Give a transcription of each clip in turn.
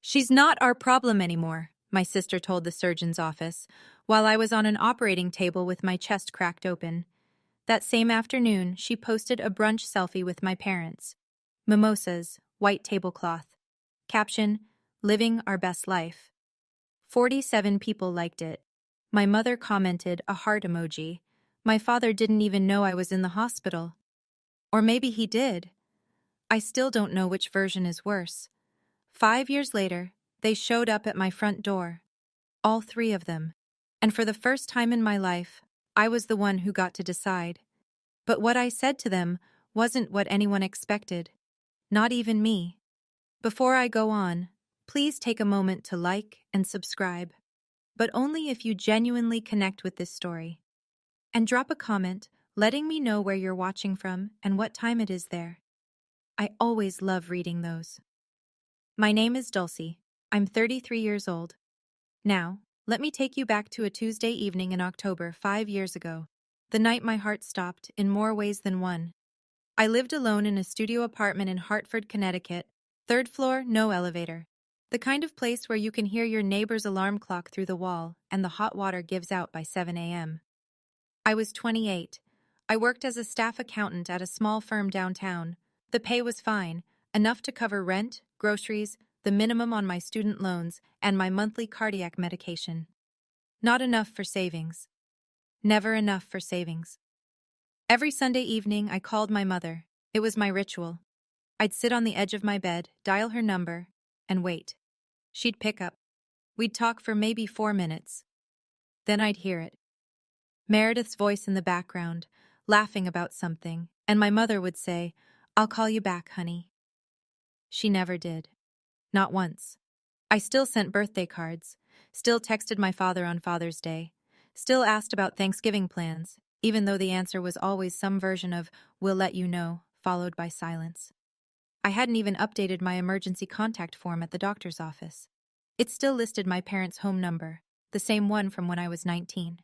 She's not our problem anymore, my sister told the surgeon's office, while I was on an operating table with my chest cracked open. That same afternoon, she posted a brunch selfie with my parents. Mimosas, white tablecloth. Caption, living our best life. 47 people liked it. My mother commented a heart emoji. My father didn't even know I was in the hospital. Or maybe he did. I still don't know which version is worse. 5 years later, they showed up at my front door. All three of them. And for the first time in my life, I was the one who got to decide. But what I said to them wasn't what anyone expected. Not even me. Before I go on, please take a moment to like and subscribe. But only if you genuinely connect with this story. And drop a comment letting me know where you're watching from and what time it is there. I always love reading those. My name is Dulcie. I'm 33 years old. Now, let me take you back to a Tuesday evening in October 5 years ago, the night my heart stopped in more ways than one. I lived alone in a studio apartment in Hartford, Connecticut, third floor, no elevator. The kind of place where you can hear your neighbor's alarm clock through the wall and the hot water gives out by 7 a.m. I was 28. I worked as a staff accountant at a small firm downtown. The pay was fine, enough to cover rent, groceries, the minimum on my student loans, and my monthly cardiac medication. Not enough for savings. Never enough for savings. Every Sunday evening, I called my mother. It was my ritual. I'd sit on the edge of my bed, dial her number, and wait. She'd pick up. We'd talk for maybe 4 minutes. Then I'd hear it. Meredith's voice in the background, laughing about something, and my mother would say, "I'll call you back, honey." She never did. Not once. I still sent birthday cards, still texted my father on Father's Day, still asked about Thanksgiving plans, even though the answer was always some version of, "We'll let you know," followed by silence. I hadn't even updated my emergency contact form at the doctor's office. It still listed my parents' home number, the same one from when I was 19.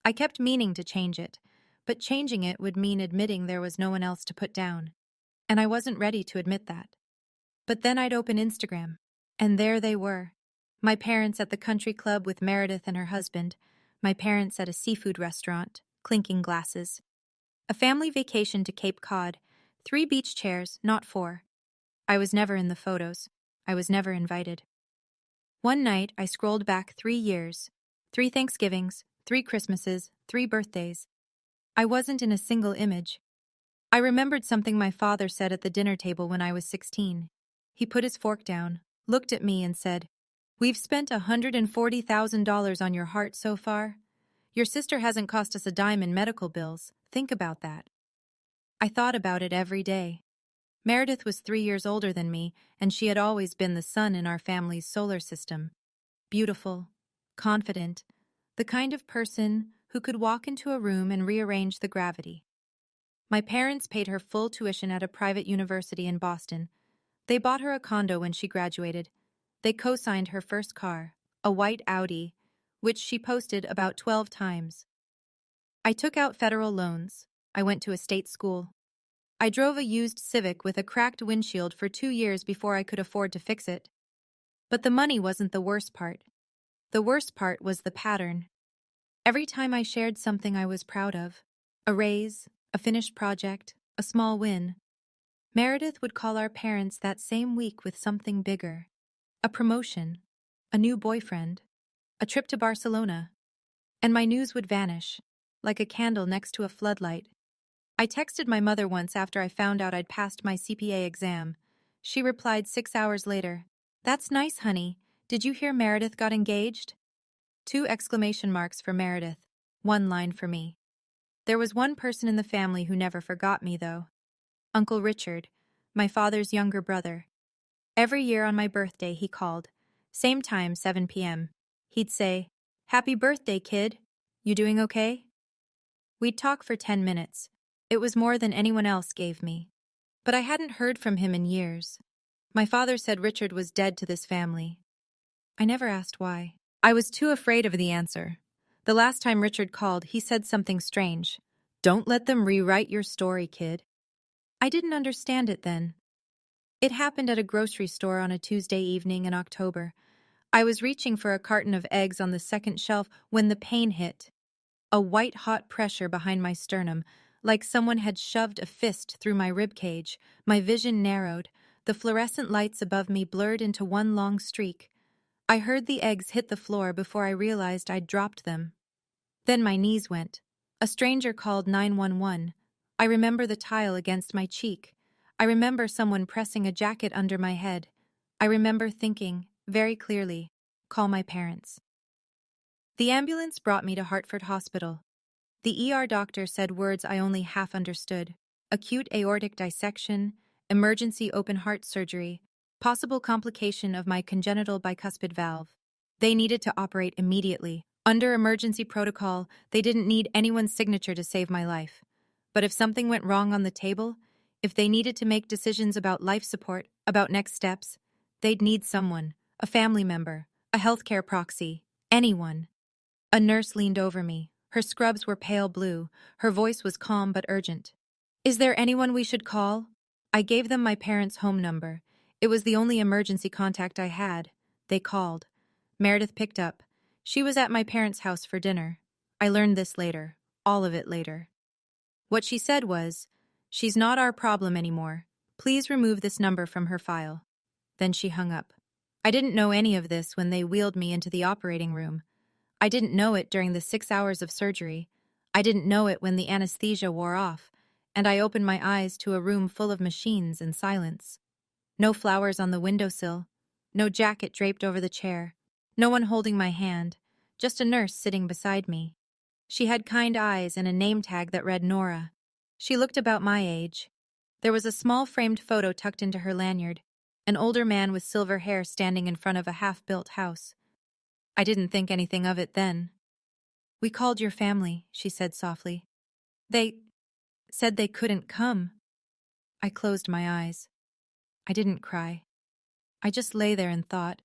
I kept meaning to change it, but changing it would mean admitting there was no one else to put down, and I wasn't ready to admit that. But then I'd open Instagram, and there they were. My parents at the country club with Meredith and her husband, my parents at a seafood restaurant, clinking glasses. A family vacation to Cape Cod, 3 beach chairs, not 4. I was never in the photos. I was never invited. One night, I scrolled back 3 years, 3 Thanksgivings, 3 Christmases, 3 birthdays. I wasn't in a single image. I remembered something my father said at the dinner table when I was 16. He put his fork down, looked at me and said, "We've spent $140,000 on your heart so far. Your sister hasn't cost us a dime in medical bills. Think about that." I thought about it every day. Meredith was 3 years older than me, and she had always been the sun in our family's solar system. Beautiful, confident, the kind of person who could walk into a room and rearrange the gravity. My parents paid her full tuition at a private university in Boston. They bought her a condo when she graduated. They co-signed her first car, a white Audi, which she posted about 12 times. I took out federal loans. I went to a state school. I drove a used Civic with a cracked windshield for 2 years before I could afford to fix it. But the money wasn't the worst part. The worst part was the pattern. Every time I shared something I was proud of, a raise, a finished project, a small win, Meredith would call our parents that same week with something bigger. A promotion, a new boyfriend, a trip to Barcelona, and my news would vanish, like a candle next to a floodlight. I texted my mother once after I found out I'd passed my CPA exam. She replied 6 hours later, "That's nice, honey. Did you hear Meredith got engaged?" 2 exclamation marks for Meredith, 1 line for me. There was one person in the family who never forgot me, though. Uncle Richard, my father's younger brother. Every year on my birthday, he called. Same time, 7 p.m. He'd say, "Happy birthday, kid. You doing okay?" We'd talk for 10 minutes. It was more than anyone else gave me. But I hadn't heard from him in years. My father said Richard was dead to this family. I never asked why. I was too afraid of the answer. The last time Richard called, he said something strange. "Don't let them rewrite your story, kid." I didn't understand it then. It happened at a grocery store on a Tuesday evening in October. I was reaching for a carton of eggs on the second shelf when the pain hit. A white-hot pressure behind my sternum, like someone had shoved a fist through my ribcage. My vision narrowed. The fluorescent lights above me blurred into one long streak. I heard the eggs hit the floor before I realized I'd dropped them. Then my knees went. A stranger called 911. I remember the tile against my cheek. I remember someone pressing a jacket under my head. I remember thinking, very clearly, call my parents. The ambulance brought me to Hartford Hospital. The ER doctor said words I only half understood. Acute aortic dissection, emergency open heart surgery, possible complication of my congenital bicuspid valve. They needed to operate immediately. Under emergency protocol, they didn't need anyone's signature to save my life. But if something went wrong on the table, if they needed to make decisions about life support, about next steps, they'd need someone, a family member, a healthcare proxy, anyone. A nurse leaned over me. Her scrubs were pale blue. Her voice was calm but urgent. Is there anyone we should call? I gave them my parents' home number. It was the only emergency contact I had. They called. Meredith picked up. She was at my parents' house for dinner. I learned this later. All of it later. What she said was, "She's not our problem anymore. Please remove this number from her file." Then she hung up. I didn't know any of this when they wheeled me into the operating room. I didn't know it during the 6 hours of surgery. I didn't know it when the anesthesia wore off, and I opened my eyes to a room full of machines and silence. No flowers on the windowsill, no jacket draped over the chair, no one holding my hand, just a nurse sitting beside me. She had kind eyes and a name tag that read Nora. She looked about my age. There was a small framed photo tucked into her lanyard, an older man with silver hair standing in front of a half-built house. I didn't think anything of it then. "We called your family," she said softly. "They said they couldn't come." I closed my eyes. I didn't cry. I just lay there and thought.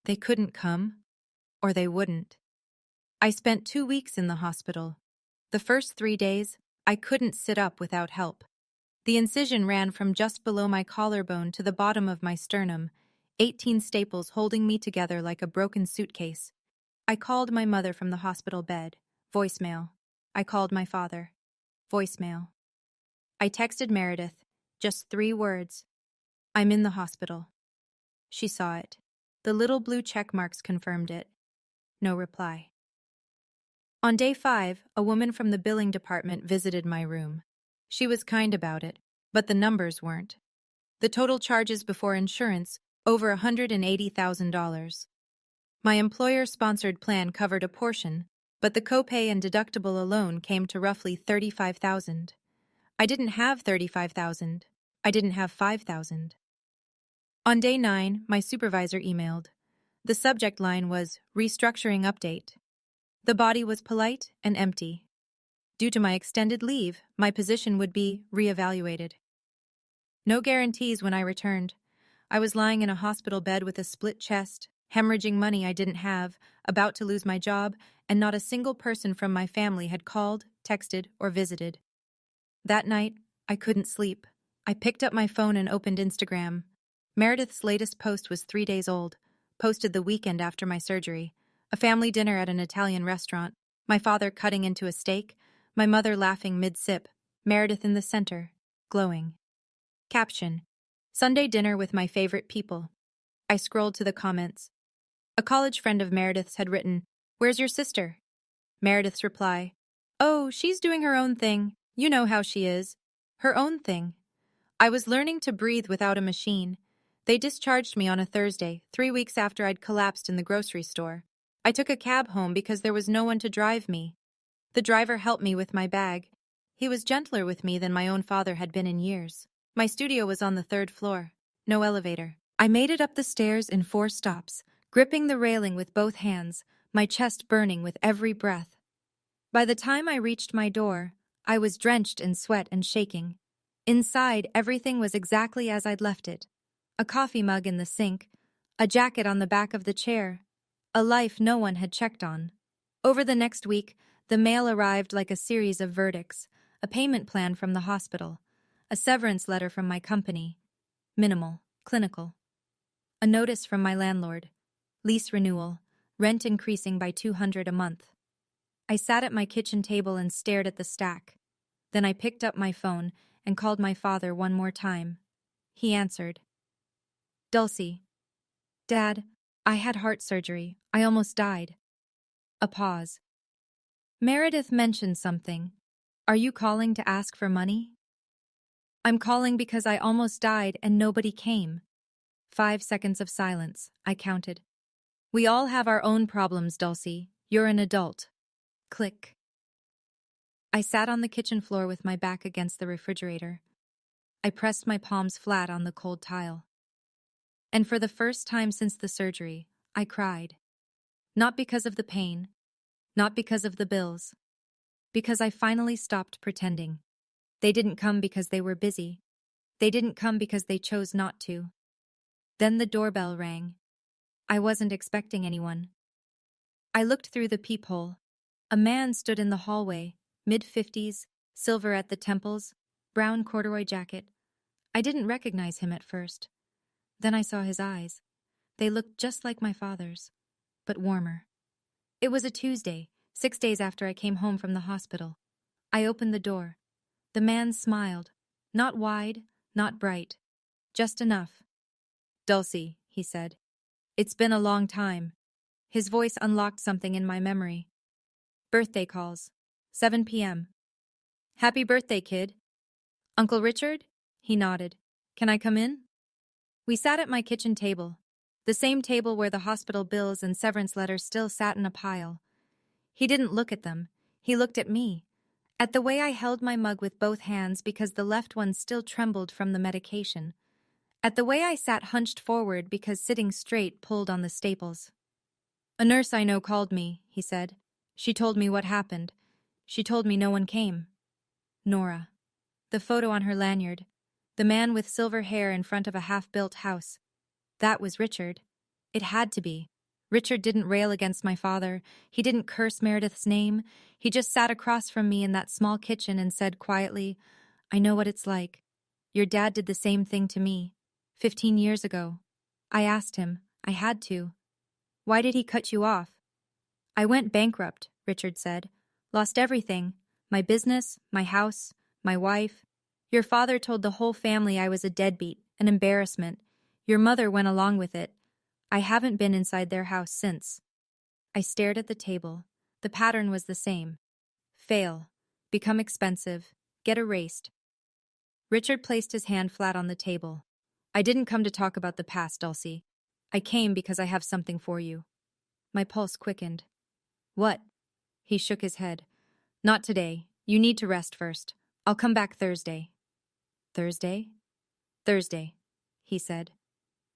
They couldn't come, or they wouldn't. I spent 2 weeks in the hospital. The first 3 days, I couldn't sit up without help. The incision ran from just below my collarbone to the bottom of my sternum, 18 staples holding me together like a broken suitcase. I called my mother from the hospital bed. Voicemail. I called my father. Voicemail. I texted Meredith. Just 3 words. "I'm in the hospital." She saw it. The little blue check marks confirmed it. No reply. On day 5, a woman from the billing department visited my room. She was kind about it, but the numbers weren't. The total charges before insurance, over $180,000. My employer-sponsored plan covered a portion, but the copay and deductible alone came to roughly $35,000. I didn't have $35,000. I didn't have $5,000. On day 9, my supervisor emailed. The subject line was restructuring update. The body was polite and empty. Due to my extended leave, my position would be reevaluated. No guarantees when I returned. I was lying in a hospital bed with a split chest, hemorrhaging money I didn't have, about to lose my job, and not a single person from my family had called, texted, or visited. That night, I couldn't sleep. I picked up my phone and opened Instagram. Meredith's latest post was 3 days old, posted the weekend after my surgery. A family dinner at an Italian restaurant, my father cutting into a steak, my mother laughing mid-sip, Meredith in the center, glowing. Caption: Sunday dinner with my favorite people. I scrolled to the comments. A college friend of Meredith's had written, "Where's your sister?" Meredith's reply, "Oh, she's doing her own thing. You know how she is. Her own thing." I was learning to breathe without a machine. They discharged me on a Thursday, 3 weeks after I'd collapsed in the grocery store. I took a cab home because there was no one to drive me. The driver helped me with my bag. He was gentler with me than my own father had been in years. My studio was on the 3rd floor. No elevator. I made it up the stairs in 4 stops, gripping the railing with both hands, my chest burning with every breath. By the time I reached my door, I was drenched in sweat and shaking. Inside, everything was exactly as I'd left it. A coffee mug in the sink, a jacket on the back of the chair, a life no one had checked on. Over the next week, the mail arrived like a series of verdicts, a payment plan from the hospital, a severance letter from my company. Minimal. Clinical. A notice from my landlord. Lease renewal. Rent increasing by $200 a month. I sat at my kitchen table and stared at the stack. Then I picked up my phone and called my father one more time. He answered. Dulcie. Dad, I had heart surgery. I almost died. A pause. Meredith mentioned something. Are you calling to ask for money? I'm calling because I almost died and nobody came. 5 seconds of silence, I counted. We all have our own problems, Dulcie. You're an adult. Click. I sat on the kitchen floor with my back against the refrigerator. I pressed my palms flat on the cold tile. And for the first time since the surgery, I cried. Not because of the pain, not because of the bills, because I finally stopped pretending. They didn't come because they were busy. They didn't come because they chose not to. Then the doorbell rang. I wasn't expecting anyone. I looked through the peephole. A man stood in the hallway, mid-50s, silver at the temples, brown corduroy jacket. I didn't recognize him at first. Then I saw his eyes. They looked just like my father's, but warmer. It was a Tuesday, 6 days after I came home from the hospital. I opened the door. The man smiled. Not wide, not bright. Just enough. Dulcie, he said. It's been a long time. His voice unlocked something in my memory. Birthday calls. 7 p.m. Happy birthday, kid. Uncle Richard? He nodded. Can I come in? We sat at my kitchen table, the same table where the hospital bills and severance letters still sat in a pile. He didn't look at them. He looked at me, at the way I held my mug with both hands because the left one still trembled from the medication, at the way I sat hunched forward because sitting straight pulled on the staples. A nurse I know called me, he said. She told me what happened. She told me no one came. Nora. The photo on her lanyard. The man with silver hair in front of a half-built house. That was Richard. It had to be. Richard didn't rail against my father. He didn't curse Meredith's name. He just sat across from me in that small kitchen and said quietly, I know what it's like. Your dad did the same thing to me. 15 years ago. I asked him. I had to. Why did he cut you off? I went bankrupt, Richard said. Lost everything. My business, my house, my wife. Your father told the whole family I was a deadbeat, an embarrassment. Your mother went along with it. I haven't been inside their house since. I stared at the table. The pattern was the same. Fail. Become expensive. Get erased. Richard placed his hand flat on the table. I didn't come to talk about the past, Dulcie. I came because I have something for you. My pulse quickened. What? He shook his head. Not today. You need to rest first. I'll come back Thursday. Thursday? Thursday, he said.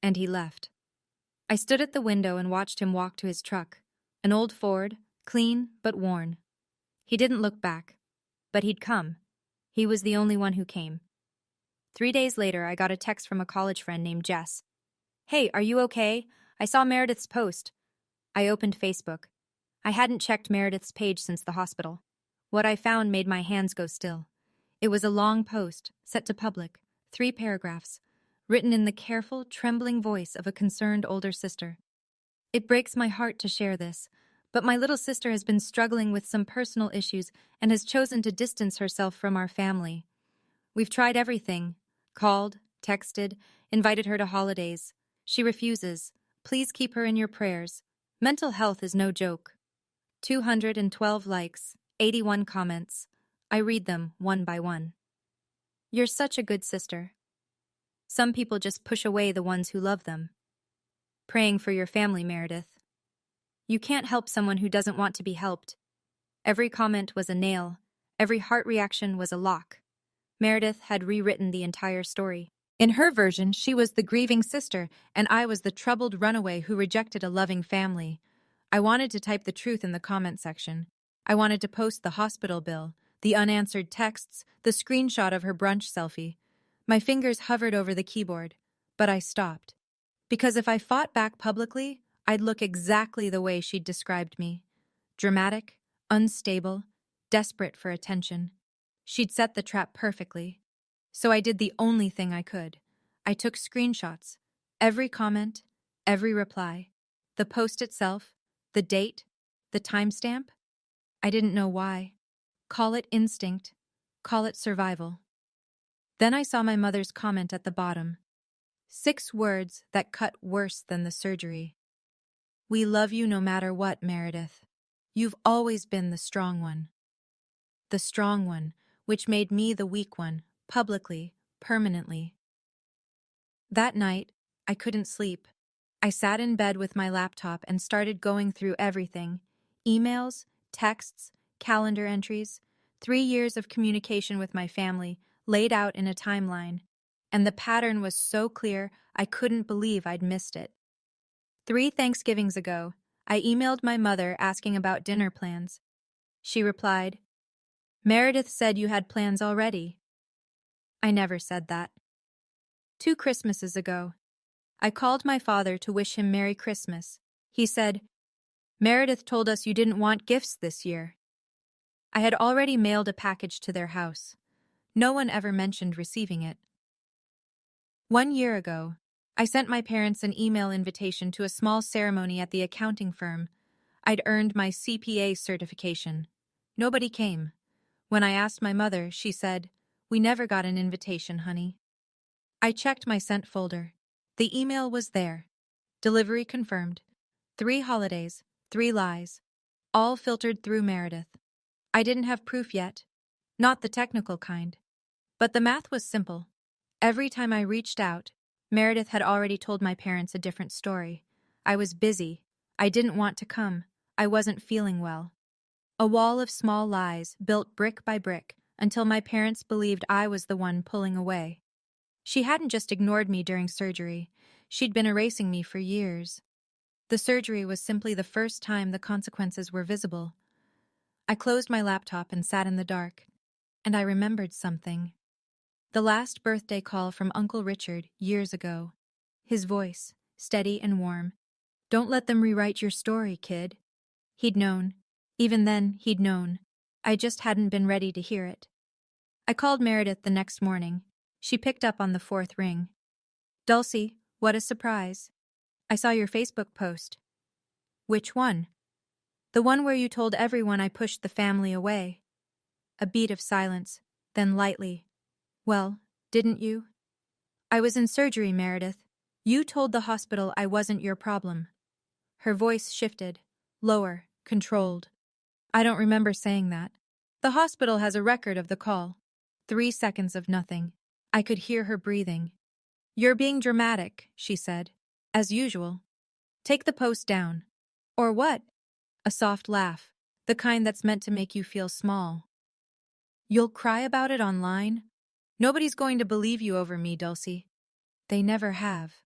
And he left. I stood at the window and watched him walk to his truck. An old Ford, clean but worn. He didn't look back. But he'd come. He was the only one who came. 3 days later, I got a text from a college friend named Jess. Hey, are you okay? I saw Meredith's post. I opened Facebook. I hadn't checked Meredith's page since the hospital. What I found made my hands go still. It was a long post, set to public, 3 paragraphs, written in the careful, trembling voice of a concerned older sister. It breaks my heart to share this, but my little sister has been struggling with some personal issues and has chosen to distance herself from our family. We've tried everything. Called, texted, invited her to holidays. She refuses. Please keep her in your prayers. Mental health is no joke. 212 likes, 81 comments. I read them one by one. You're such a good sister. Some people just push away the ones who love them. Praying for your family, Meredith. You can't help someone who doesn't want to be helped. Every comment was a nail. Every heart reaction was a lock. Meredith had rewritten the entire story. In her version, she was the grieving sister, and I was the troubled runaway who rejected a loving family. I wanted to type the truth in the comment section. I wanted to post the hospital bill, the unanswered texts, the screenshot of her brunch selfie. My fingers hovered over the keyboard, but I stopped. Because if I fought back publicly, I'd look exactly the way she'd described me. Dramatic, unstable, desperate for attention. She'd set the trap perfectly. So I did the only thing I could. I took screenshots. Every comment, every reply. The post itself, the date, the timestamp. I didn't know why. Call it instinct. Call it survival. Then I saw my mother's comment at the bottom. 6 words that cut worse than the surgery. We love you no matter what, Meredith. You've always been the strong one. The strong one, which made me the weak one, publicly, permanently. That night, I couldn't sleep. I sat in bed with my laptop and started going through everything. Emails, texts, calendar entries, 3 years of communication with my family, laid out in a timeline. And the pattern was so clear, I couldn't believe I'd missed it. 3 Thanksgivings ago, I emailed my mother asking about dinner plans. She replied, "Meredith said you had plans already." I never said that. 2 Christmases ago, I called my father to wish him Merry Christmas. He said, "Meredith told us you didn't want gifts this year." I had already mailed a package to their house. No one ever mentioned receiving it. 1 year ago, I sent my parents an email invitation to a small ceremony at the accounting firm. I'd earned my CPA certification. Nobody came. When I asked my mother, she said, "We never got an invitation, honey." I checked my sent folder. The email was there. Delivery confirmed. 3 holidays, 3 lies. All filtered through Meredith. I didn't have proof yet. Not the technical kind. But the math was simple. Every time I reached out, Meredith had already told my parents a different story. I was busy. I didn't want to come. I wasn't feeling well. A wall of small lies built brick by brick until my parents believed I was the one pulling away. She hadn't just ignored me during surgery. She'd been erasing me for years. The surgery was simply the first time the consequences were visible. I closed my laptop and sat in the dark. And I remembered something. The last birthday call from Uncle Richard years ago. His voice, steady and warm. "Don't let them rewrite your story, kid." He'd known. Even then, he'd known. I just hadn't been ready to hear it. I called Meredith the next morning. She picked up on the 4th ring. "Dulcie, what a surprise. I saw your Facebook post." "Which one?" "The one where you told everyone I pushed the family away." A beat of silence, then lightly, "Well, didn't you?" "I was in surgery, Meredith. You told the hospital I wasn't your problem." Her voice shifted, lower, controlled. "I don't remember saying that. The hospital has a record of the call." 3 seconds of nothing. I could hear her breathing. "You're being dramatic," she said. "As usual. Take the post down." "Or what?" A soft laugh, the kind that's meant to make you feel small. "You'll cry about it online? Nobody's going to believe you over me, Dulcie. They never have."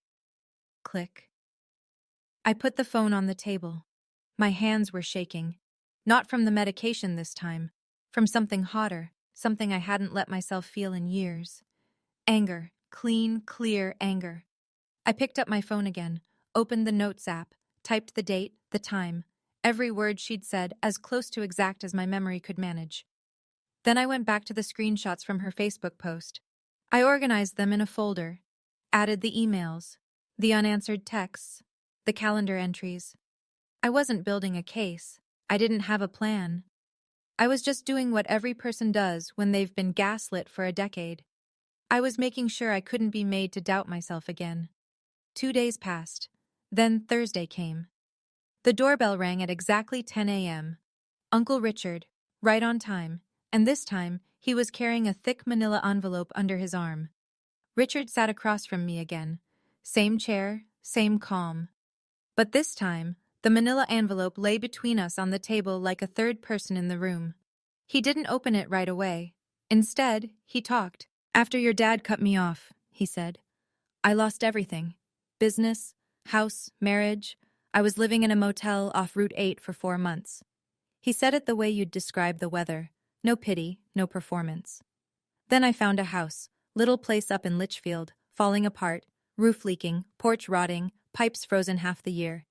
Click. I put the phone on the table. My hands were shaking. Not from the medication this time. From something hotter, something I hadn't let myself feel in years. Anger. Clean, clear anger. I picked up my phone again, opened the Notes app, typed the date, the time, every word she'd said as close to exact as my memory could manage. Then I went back to the screenshots from her Facebook post. I organized them in a folder, added the emails, the unanswered texts, the calendar entries. I wasn't building a case. I didn't have a plan. I was just doing what every person does when they've been gaslit for a decade. I was making sure I couldn't be made to doubt myself again. 2 days passed. Then Thursday came. The doorbell rang at exactly 10 a.m. Uncle Richard, right on time, and this time he was carrying a thick manila envelope under his arm. Richard sat across from me again. Same chair, same calm. But this time, the manila envelope lay between us on the table like a third person in the room. He didn't open it right away. Instead, he talked. "After your dad cut me off," he said, "I lost everything. Business, house, marriage. I was living in a motel off Route 8 for 4 months." He said it the way you'd describe the weather. No pity, no performance. "Then I found a house, little place up in Litchfield, falling apart, roof leaking, porch rotting, pipes frozen half the year.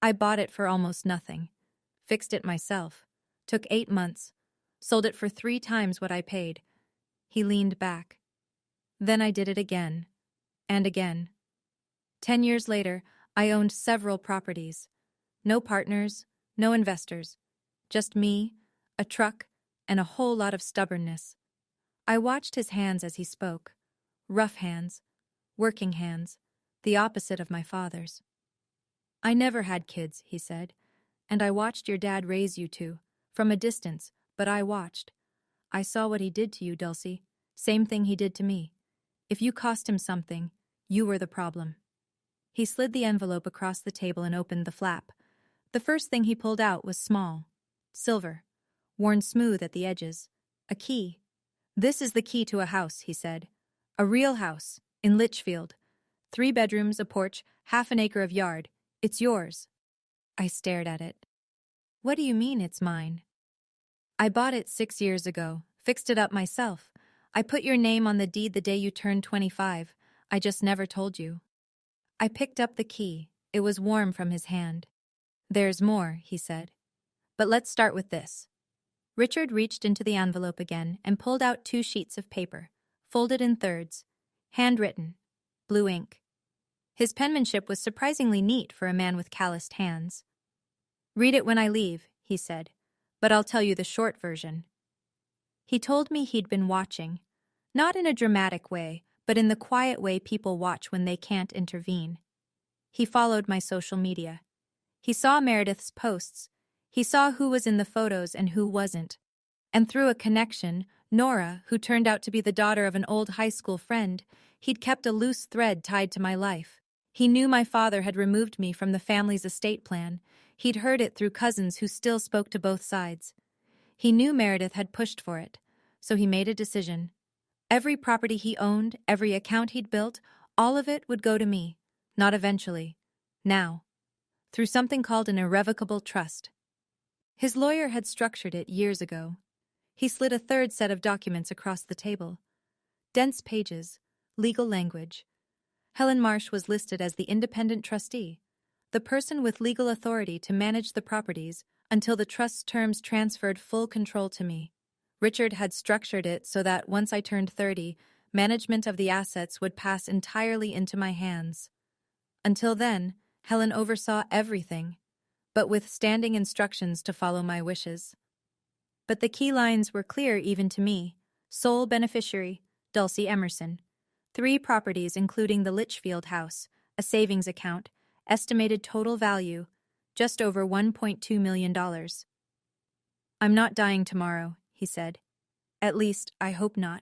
I bought it for almost nothing. Fixed it myself. Took 8 months. Sold it for 3 times what I paid." He leaned back. "Then I did it again. And again. 10 years later, I owned several properties. No partners, no investors. Just me, a truck, and a whole lot of stubbornness. I watched his hands as he spoke. Rough hands, working hands, the opposite of my father's. I never had kids, he said, and I watched your dad raise you two, from a distance, but I watched. I saw what he did to you, Dulcie. Same thing he did to me. If you cost him something, you were the problem. He slid the envelope across the table and opened the flap. The first thing he pulled out was small, silver, worn smooth at the edges. A key. This is the key to a house, he said. A real house, in Litchfield. 3 bedrooms, a porch, half an acre of yard. It's yours. I stared at it. What do you mean it's mine? I bought it 6 years ago, fixed it up myself. I put your name on the deed the day you turned 25. I just never told you. I picked up the key. It was warm from his hand. There's more, he said. But let's start with this. Richard reached into the envelope again and pulled out 2 sheets of paper, folded in thirds, handwritten, blue ink. His penmanship was surprisingly neat for a man with calloused hands. Read it when I leave, he said, but I'll tell you the short version. He told me he'd been watching, not in a dramatic way, but in the quiet way people watch when they can't intervene. He followed my social media. He saw Meredith's posts. He saw who was in the photos and who wasn't. And through a connection, Nora, who turned out to be the daughter of an old high school friend, he'd kept a loose thread tied to my life. He knew my father had removed me from the family's estate plan. He'd heard it through cousins who still spoke to both sides. He knew Meredith had pushed for it, so he made a decision. Every property he owned, every account he'd built, all of it would go to me. Not eventually. Now. Through something called an irrevocable trust. His lawyer had structured it years ago. He slid a third set of documents across the table. Dense pages, legal language. Helen Marsh was listed as the independent trustee, the person with legal authority to manage the properties until the trust's terms transferred full control to me. Richard had structured it so that once I turned 30, management of the assets would pass entirely into my hands. Until then, Helen oversaw everything, but with standing instructions to follow my wishes. But the key lines were clear even to me. Sole beneficiary, Dulcie Emerson. 3 properties including the Litchfield house, a savings account, estimated total value, just over $1.2 million. I'm not dying tomorrow, he said. At least, I hope not.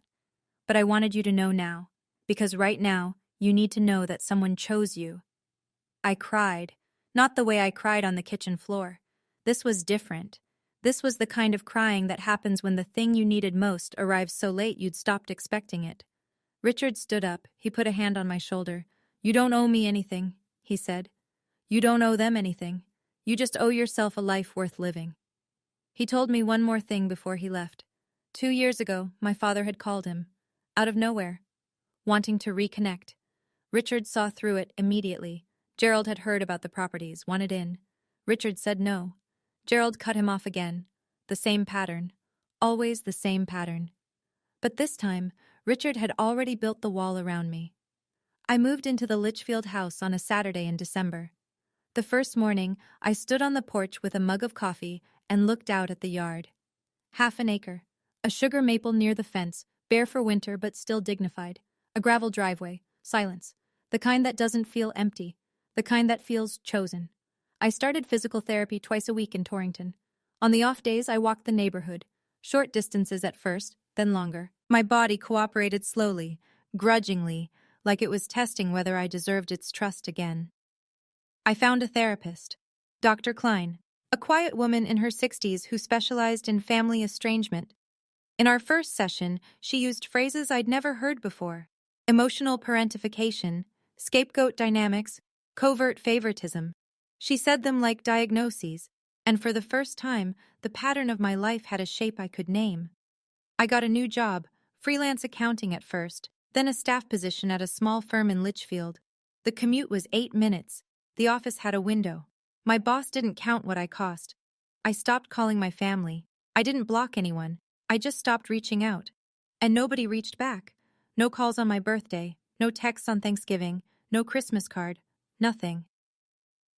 But I wanted you to know now, because right now, you need to know that someone chose you. I cried, not the way I cried on the kitchen floor. This was different. This was the kind of crying that happens when the thing you needed most arrives so late you'd stopped expecting it. Richard stood up. He put a hand on my shoulder. You don't owe me anything, he said. You don't owe them anything. You just owe yourself a life worth living. He told me one more thing before he left. 2 years ago, my father had called him, out of nowhere, wanting to reconnect. Richard saw through it immediately. Gerald had heard about the properties, wanted in. Richard said no. Gerald cut him off again. The same pattern. Always the same pattern. But this time, Richard had already built the wall around me. I moved into the Litchfield house on a Saturday in December. The first morning, I stood on the porch with a mug of coffee and looked out at the yard. Half an acre. A sugar maple near the fence, bare for winter but still dignified. A gravel driveway. Silence. The kind that doesn't feel empty. The kind that feels chosen. I started physical therapy twice a week in Torrington. On the off days, I walked the neighborhood. Short distances at first, then longer. My body cooperated slowly, grudgingly, like it was testing whether I deserved its trust again. I found a therapist, Dr. Klein, a quiet woman in her 60s who specialized in family estrangement. In our first session, she used phrases I'd never heard before: emotional parentification, scapegoat dynamics, covert favoritism. She said them like diagnoses, and for the first time, the pattern of my life had a shape I could name. I got a new job, freelance accounting at first, then a staff position at a small firm in Litchfield. The commute was 8 minutes. The office had a window. My boss didn't count what I cost. I stopped calling my family. I didn't block anyone. I just stopped reaching out. And nobody reached back. No calls on my birthday. No text on Thanksgiving, no Christmas card, nothing.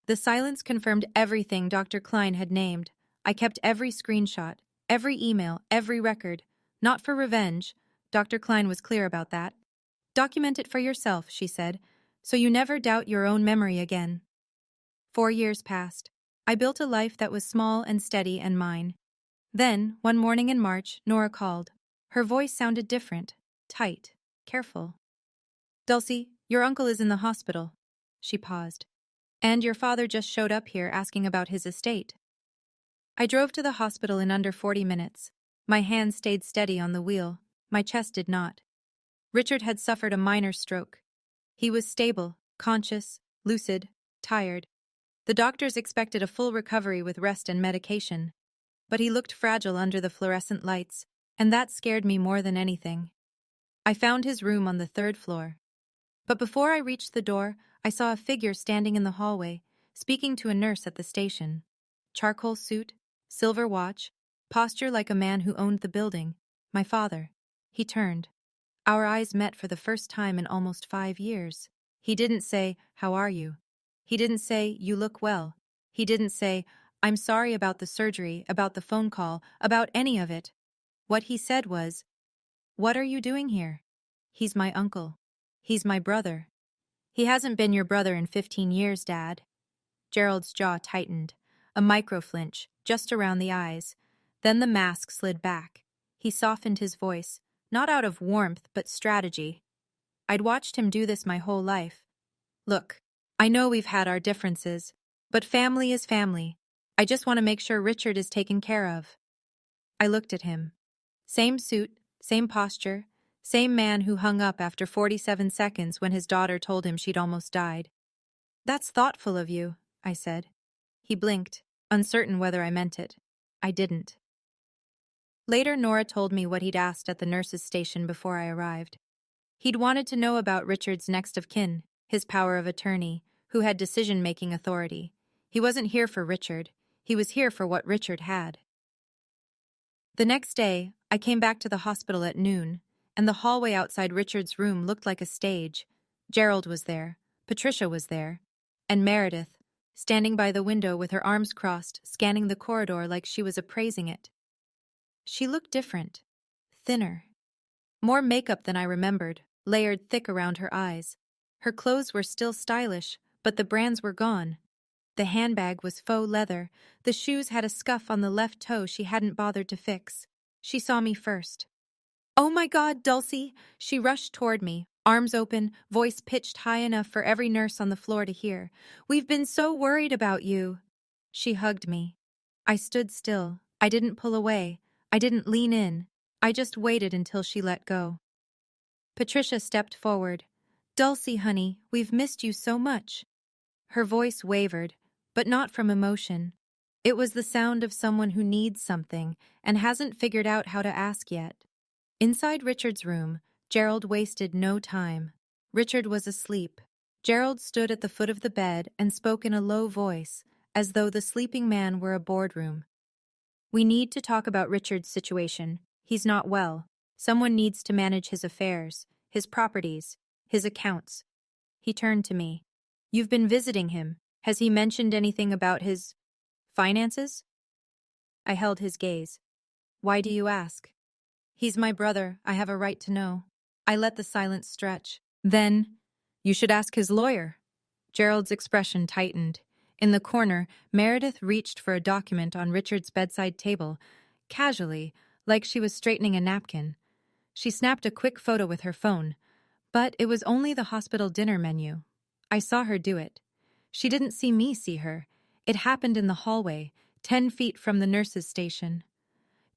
The silence confirmed everything Dr. Klein had named. I kept every screenshot, every email, every record. Not for revenge. Dr. Klein was clear about that. Document it for yourself, she said, so you never doubt your own memory again. 4 years passed. I built a life that was small and steady and mine. Then, one morning in March, Nora called. Her voice sounded different, tight, careful. Dulcie, your uncle is in the hospital. She paused. And your father just showed up here asking about his estate. I drove to the hospital in under 40 minutes. My hand stayed steady on the wheel. My chest did not. Richard had suffered a minor stroke. He was stable, conscious, lucid, tired. The doctors expected a full recovery with rest and medication. But he looked fragile under the fluorescent lights, and that scared me more than anything. I found his room on the 3rd floor. But before I reached the door, I saw a figure standing in the hallway, speaking to a nurse at the station. Charcoal suit, silver watch, posture like a man who owned the building. My father. He turned. Our eyes met for the first time in almost 5 years. He didn't say, "How are you?" He didn't say, "You look well." He didn't say, "I'm sorry about the surgery, about the phone call, about any of it." What he said was, "What are you doing here?" He's my uncle. He's my brother. He hasn't been your brother in 15 years, Dad. Gerald's jaw tightened, a micro-flinch, just around the eyes. Then the mask slid back. He softened his voice, not out of warmth but strategy. I'd watched him do this my whole life. Look, I know we've had our differences, but family is family. I just want to make sure Richard is taken care of. I looked at him. Same suit, same posture, same man who hung up after 47 seconds when his daughter told him she'd almost died. That's thoughtful of you, I said. He blinked, uncertain whether I meant it. I didn't. Later, Nora told me what he'd asked at the nurse's station before I arrived. He'd wanted to know about Richard's next of kin, his power of attorney, who had decision-making authority. He wasn't here for Richard. He was here for what Richard had. The next day, I came back to the hospital at noon, and the hallway outside Richard's room looked like a stage. Gerald was there, Patricia was there, and Meredith, standing by the window with her arms crossed, scanning the corridor like she was appraising it. She looked different, thinner. More makeup than I remembered, layered thick around her eyes. Her clothes were still stylish, but the brands were gone. The handbag was faux leather. The shoes had a scuff on the left toe she hadn't bothered to fix. She saw me first. "Oh my God, Dulcie!" She rushed toward me, arms open, voice pitched high enough for every nurse on the floor to hear. "We've been so worried about you." She hugged me. I stood still. I didn't pull away. I didn't lean in. I just waited until she let go. Patricia stepped forward. "Dulcie, honey, we've missed you so much." Her voice wavered, but not from emotion. It was the sound of someone who needs something and hasn't figured out how to ask yet. Inside Richard's room, Gerald wasted no time. Richard was asleep. Gerald stood at the foot of the bed and spoke in a low voice, as though the sleeping man were a boardroom. "We need to talk about Richard's situation. He's not well. Someone needs to manage his affairs, his properties, his accounts." He turned to me. "You've been visiting him. Has he mentioned anything about his finances?" I held his gaze. "Why do you ask?" "He's my brother. I have a right to know." I let the silence stretch. "Then, you should ask his lawyer." Gerald's expression tightened. In the corner, Meredith reached for a document on Richard's bedside table, casually, like she was straightening a napkin. She snapped a quick photo with her phone, but it was only the hospital dinner menu. I saw her do it. She didn't see me see her. It happened in the hallway, 10 feet from the nurse's station.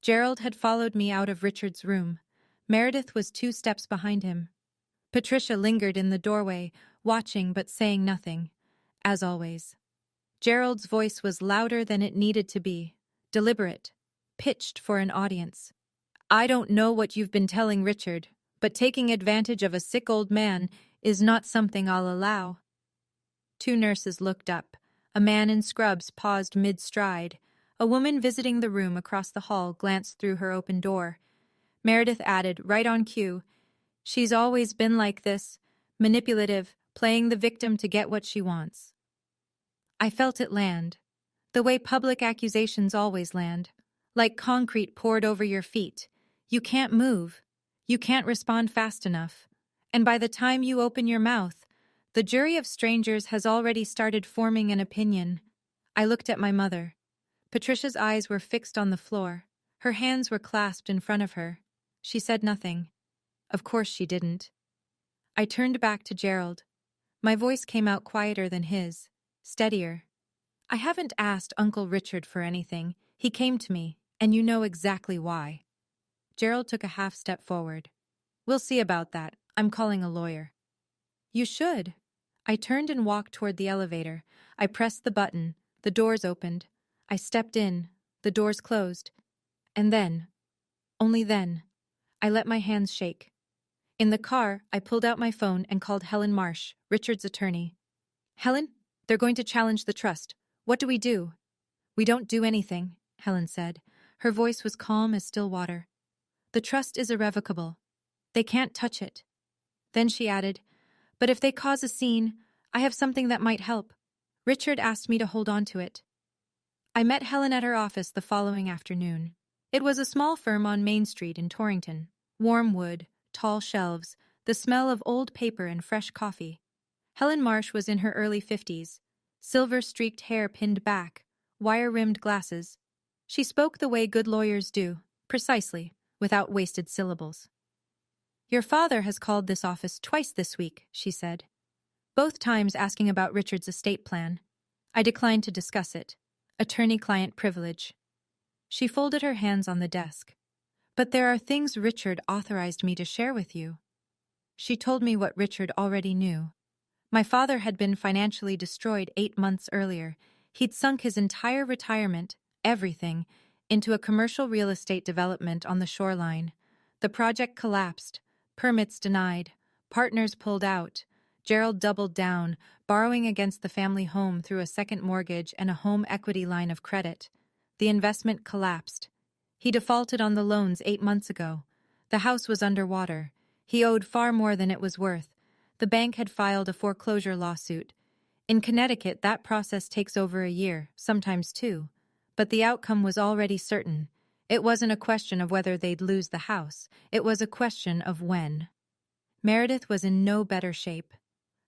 Gerald had followed me out of Richard's room. Meredith was 2 steps behind him. Patricia lingered in the doorway, watching but saying nothing, as always. Gerald's voice was louder than it needed to be, deliberate, pitched for an audience. "I don't know what you've been telling Richard, but taking advantage of a sick old man is not something I'll allow." 2 nurses looked up. A man in scrubs paused mid-stride. A woman visiting the room across the hall glanced through her open door. Meredith added, right on cue, "She's always been like this. manipulative, playing the victim to get what she wants. I felt it land, the way public accusations always land, like concrete poured over your feet. You can't move, you can't respond fast enough, and by the time you open your mouth, the jury of strangers has already started forming an opinion. I looked at my mother. Patricia's eyes were fixed on the floor. Her hands were clasped in front of her. She said nothing. Of course she didn't. I turned back to Gerald. My voice came out quieter than his, steadier. I haven't asked Uncle Richard for anything. He came to me, and you know exactly why. Gerald took a half step forward. We'll see about that. I'm calling a lawyer. You should. I turned and walked toward the elevator. I pressed the button. The doors opened. I stepped in. The doors closed. And then, only then, I let my hands shake. In the car, I pulled out my phone and called Helen Marsh, Richard's attorney. Helen, they're going to challenge the trust. What do we do? We don't do anything, Helen said. Her voice was calm as still water. The trust is irrevocable. They can't touch it. Then she added, but if they cause a scene, I have something that might help. Richard asked me to hold on to it. I met Helen at her office the following afternoon. It was a small firm on Main Street in Torrington. Warm wood, tall shelves, the smell of old paper and fresh coffee. Helen Marsh was in her early 50s, silver-streaked hair pinned back, wire-rimmed glasses. She spoke the way good lawyers do, precisely, without wasted syllables. Your father has called this office twice this week, she said. Both times asking about Richard's estate plan. I declined to discuss it. Attorney-client privilege. She folded her hands on the desk. But there are things Richard authorized me to share with you. She told me what Richard already knew. My father had been financially destroyed 8 months earlier. He'd sunk his entire retirement, everything, into a commercial real estate development on the shoreline. The project collapsed, permits denied, partners pulled out. Gerald doubled down, borrowing against the family home through a second mortgage and a home equity line of credit. The investment collapsed. He defaulted on the loans 8 months ago. The house was underwater. He owed far more than it was worth. The bank had filed a foreclosure lawsuit. In Connecticut, that process takes over a year, sometimes 2. But the outcome was already certain. It wasn't a question of whether they'd lose the house. It was a question of when. Meredith was in no better shape.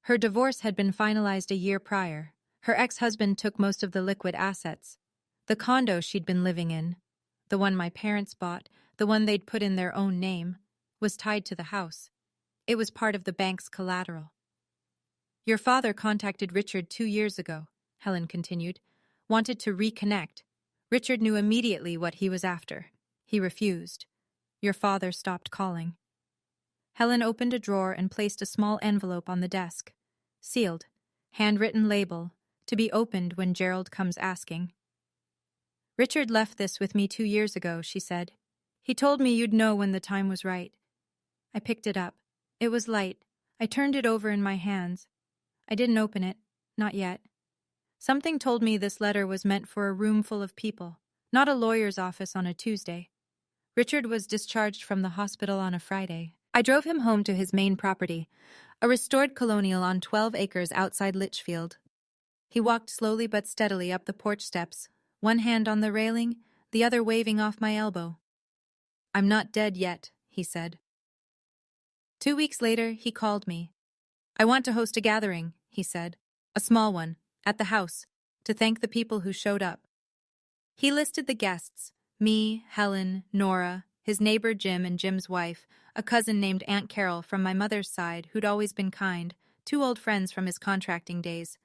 Her divorce had been finalized a year prior. Her ex-husband took most of the liquid assets. The condo she'd been living in, the one my parents bought, the one they'd put in their own name, was tied to the house. It was part of the bank's collateral. Your father contacted Richard 2 years ago, Helen continued, wanted to reconnect. Richard knew immediately what he was after. He refused. Your father stopped calling. Helen opened a drawer and placed a small envelope on the desk. Sealed. Handwritten label. To be opened when Gerald comes asking. Richard left this with me 2 years ago, she said. He told me you'd know when the time was right. I picked it up. It was light. I turned it over in my hands. I didn't open it. Not yet. Something told me this letter was meant for a room full of people, not a lawyer's office on a Tuesday. Richard was discharged from the hospital on a Friday. I drove him home to his main property, a restored colonial on 12 acres outside Litchfield. He walked slowly but steadily up the porch steps, one hand on the railing, the other waving off my elbow. I'm not dead yet, he said. 2 weeks later, he called me. I want to host a gathering, he said, a small one, at the house, to thank the people who showed up. He listed the guests, me, Helen, Nora, his neighbor Jim and Jim's wife, a cousin named Aunt Carol from my mother's side who'd always been kind, 2 old friends from his contracting days,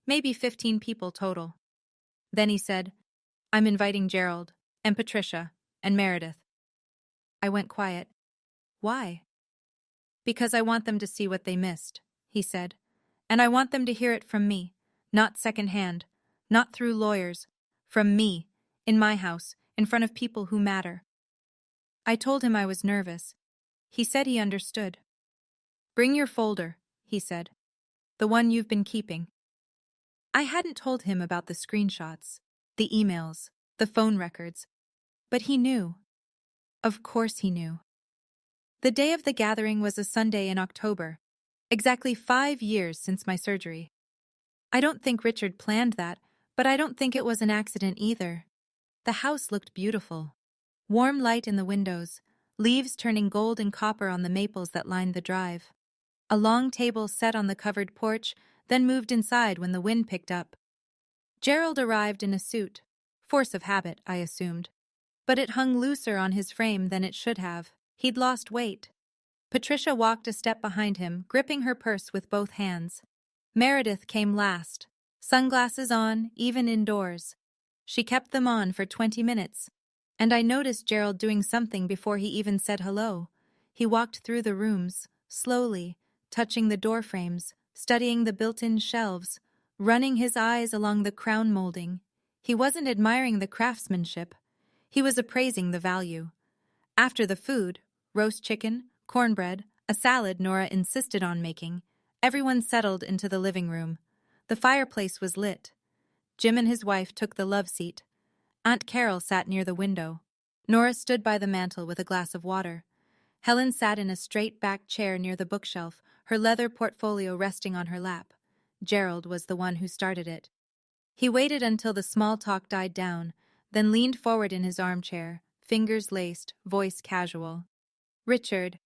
maybe 15 people total. Then he said, I'm inviting Gerald, and Patricia, and Meredith. I went quiet. Why? Because I want them to see what they missed, he said, and I want them to hear it from me, not secondhand, not through lawyers, from me, in my house, in front of people who matter. I told him I was nervous. He said he understood. Bring your folder, he said, the one you've been keeping. I hadn't told him about the screenshots, the emails, the phone records, but he knew. Of course he knew. The day of the gathering was a Sunday in October. Exactly 5 years since my surgery. I don't think Richard planned that, but I don't think it was an accident either. The house looked beautiful. Warm light in the windows, leaves turning gold and copper on the maples that lined the drive. A long table set on the covered porch, then moved inside when the wind picked up. Gerald arrived in a suit. Force of habit, I assumed. But it hung looser on his frame than it should have. He'd lost weight. Patricia walked a step behind him, gripping her purse with both hands. Meredith came last. Sunglasses on, even indoors. She kept them on for 20 minutes. And I noticed Gerald doing something before he even said hello. He walked through the rooms, slowly, touching the door frames, studying the built-in shelves, running his eyes along the crown molding. He wasn't admiring the craftsmanship. He was appraising the value. After the food, roast chicken, cornbread, a salad Nora insisted on making, everyone settled into the living room. The fireplace was lit. Jim and his wife took the love seat. Aunt Carol sat near the window. Nora stood by the mantel with a glass of water. Helen sat in a straight-backed chair near the bookshelf, her leather portfolio resting on her lap. Gerald was the one who started it. He waited until the small talk died down, then leaned forward in his armchair, fingers laced, voice casual. "Richard,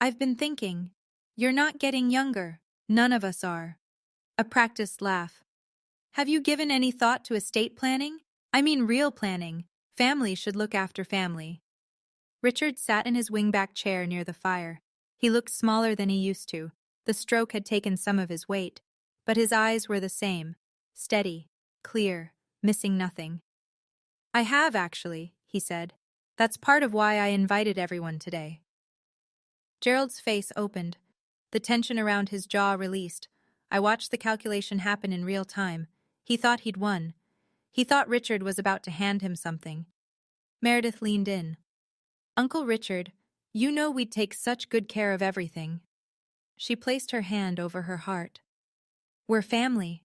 I've been thinking. You're not getting younger. None of us are." A practiced laugh. "Have you given any thought to estate planning? I mean real planning. Family should look after family." Richard sat in his wingback chair near the fire. He looked smaller than he used to. The stroke had taken some of his weight. But his eyes were the same. Steady, clear, missing nothing. "I have, actually," he said. "That's part of why I invited everyone today." Gerald's face opened. The tension around his jaw released. I watched the calculation happen in real time. He thought he'd won. He thought Richard was about to hand him something. Meredith leaned in. "Uncle Richard, you know we'd take such good care of everything." She placed her hand over her heart. "We're family."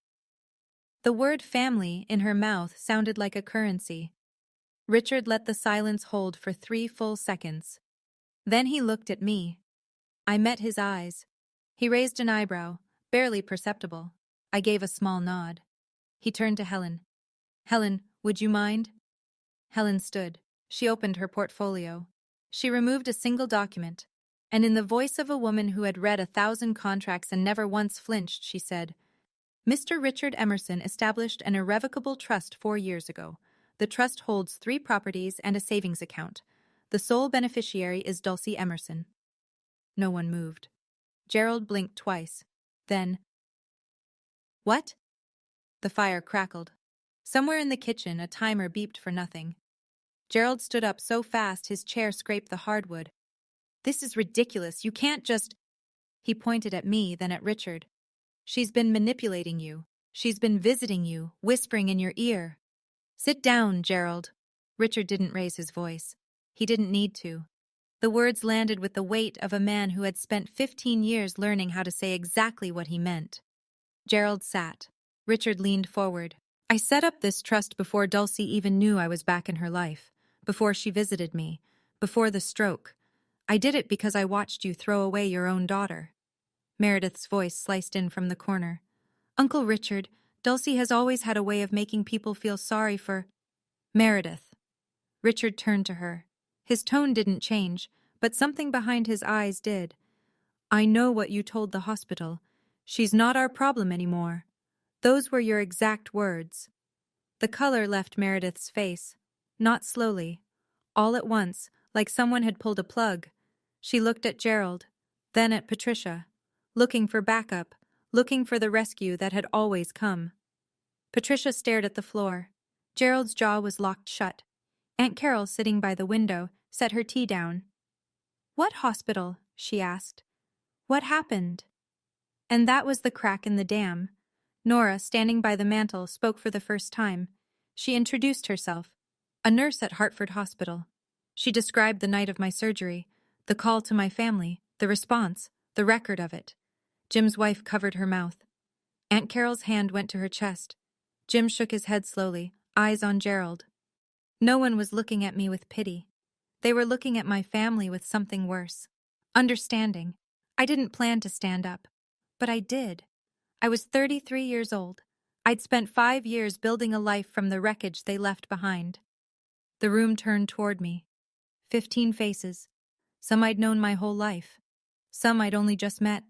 The word family in her mouth sounded like a currency. Richard let the silence hold for 3 full seconds. Then he looked at me. I met his eyes. He raised an eyebrow, barely perceptible. I gave a small nod. He turned to Helen. "Helen, would you mind?" Helen stood. She opened her portfolio. She removed a single document, and in the voice of a woman who had read 1,000 contracts and never once flinched, she said, "Mr. Richard Emerson established an irrevocable trust 4 years ago. The trust holds 3 properties and a savings account. The sole beneficiary is Dulcie Emerson." No one moved. Gerald blinked twice. Then, "What?" The fire crackled. Somewhere in the kitchen, a timer beeped for nothing. Gerald stood up so fast his chair scraped the hardwood. "This is ridiculous. You can't just—" He pointed at me, then at Richard. "She's been manipulating you. She's been visiting you, whispering in your ear." "Sit down, Gerald." Richard didn't raise his voice. He didn't need to. The words landed with the weight of a man who had spent 15 years learning how to say exactly what he meant. Gerald sat. Richard leaned forward. "I set up this trust before Dulcie even knew I was back in her life, before she visited me, before the stroke. I did it because I watched you throw away your own daughter." Meredith's voice sliced in from the corner. "Uncle Richard, Dulcie has always had a way of making people feel sorry for—" "Meredith." Richard turned to her. His tone didn't change, but something behind his eyes did. "I know what you told the hospital. She's not our problem anymore. Those were your exact words." The color left Meredith's face. Not slowly. All at once, like someone had pulled a plug. She looked at Gerald, then at Patricia, looking for backup, looking for the rescue that had always come. Patricia stared at the floor. Gerald's jaw was locked shut. Aunt Carol, sitting by the window, set her tea down. "What hospital?" she asked. "What happened?" And that was the crack in the dam. Nora, standing by the mantel, spoke for the first time. She introduced herself. "A nurse at Hartford Hospital." She described the night of my surgery, the call to my family, the response, the record of it. Jim's wife covered her mouth. Aunt Carol's hand went to her chest. Jim shook his head slowly, eyes on Gerald. No one was looking at me with pity. They were looking at my family with something worse. Understanding. I didn't plan to stand up. But I did. I was 33 years old. I'd spent 5 years building a life from the wreckage they left behind. The room turned toward me. 15 faces. Some I'd known my whole life. Some I'd only just met.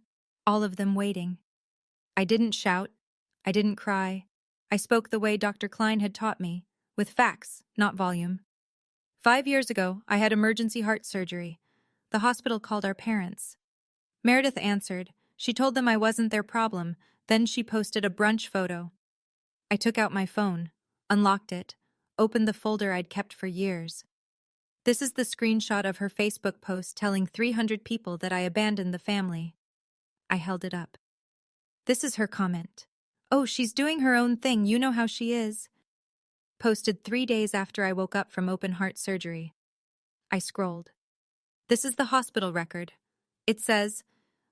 All of them waiting. I didn't shout. I didn't cry. I spoke the way Dr. Klein had taught me, with facts, not volume. 5 years ago, I had emergency heart surgery. The hospital called our parents. Meredith answered. She told them I wasn't their problem. Then she posted a brunch photo. I took out my phone, unlocked it, opened the folder I'd kept for years. This is the screenshot of her Facebook post telling 300 people that I abandoned the family. I held it up. This is her comment. "Oh, she's doing her own thing, you know how she is." Posted 3 days after I woke up from open heart surgery. I scrolled. This is the hospital record. It says,